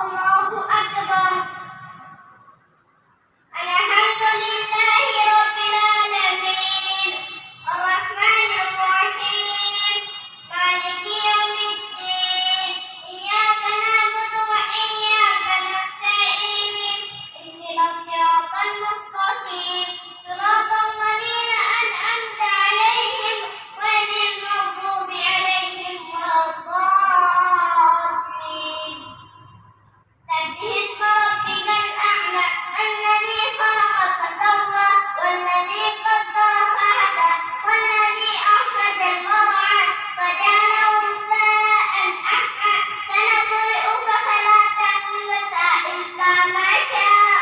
الله أكبر. الحمد لله رب العالمين الرحمن الرحيم مالك يوم الدين إياك نعبد وإياك نستعين اهدنا الصراط المستقيم صراط الذين أنعمت عليهم غير المغضوب عليهم ولا الضالين. سبح اسم ربك الأعلى الذي خلق فسوى والذي قدر فهدى والذي أخرج المرعى فجعله غثاء أحوى سنقرئك فلا تنسى إلا ما شاء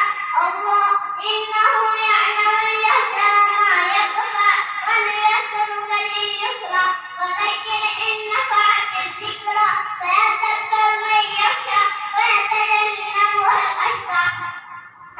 الله إنه يعلم الجهر وما يخفى ونيسرك لليسرى فذكر إن نفعت الذكرى سيذكر من يخشى ويتجنبها الأشقى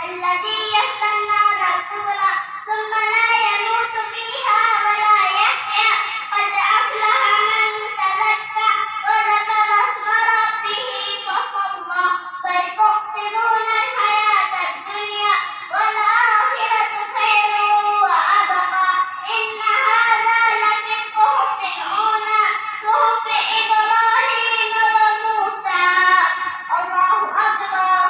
الذي يصلى النار الكبرى ثم لا يموت فيها ولا يحيا قد أفلح من تزكى وذكر اسم ربه فصلى بل تؤثرون الحياة الدنيا والآخرة خير وأبقى إن هذا لفي الصحف الأولى صحف إبراهيم وموسى. الله أكبر.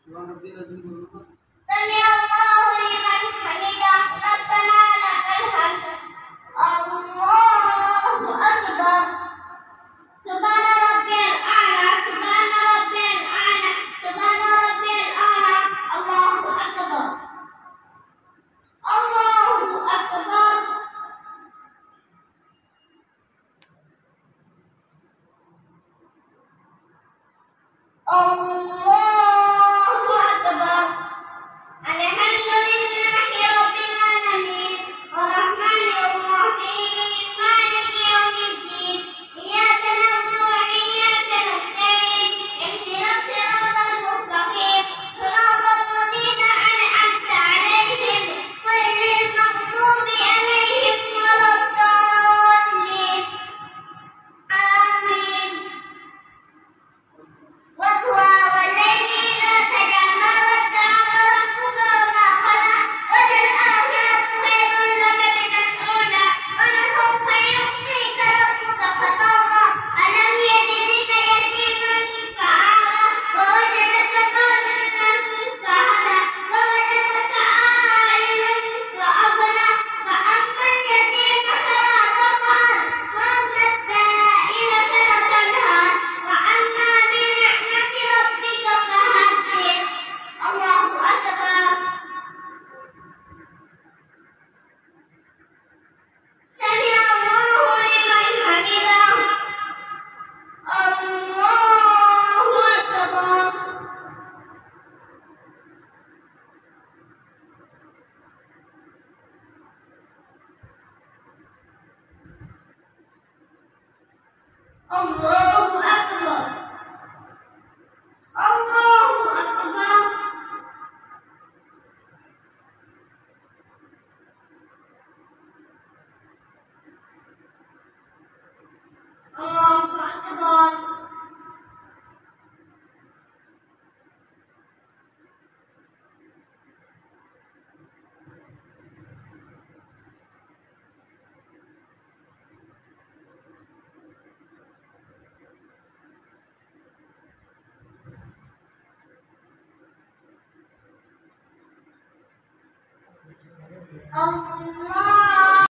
سمع الله لمن حمده ربنا لك الحمد. الله أكبر. سبحان ربي الأعلى سبحان ربي الأعلى سبحان ربي الأعلى. الله أكبر. الله أكبر. الله أكبر. الحمد لله رب العالمين الرحمن الرحيم مالك يوم الدين إياك نعبد وإياك نستعين اهدنا الصراط المستقيم صراط الذين أنعمت عليهم غير المغضوب عليهم ولا الضالين. آمين. والضحى والليل إذا سجى ما ودعك ربك وما قلى وللآخرة خير لك من الأولى ولسوف يعطيك ربك فترضى ألم يجدك يتيما فآوى ووجدك ضالا فهدى ووجدك عائلا فأغنى فأما اليتيم فلا تقهر وأما السائل فلا تنهر وأما بنعمة ربك فحدث. الله أكبر. سمع الله لمن حمده. الله أكبر. الله أكبر. الله أكبر. الله أكبر. الله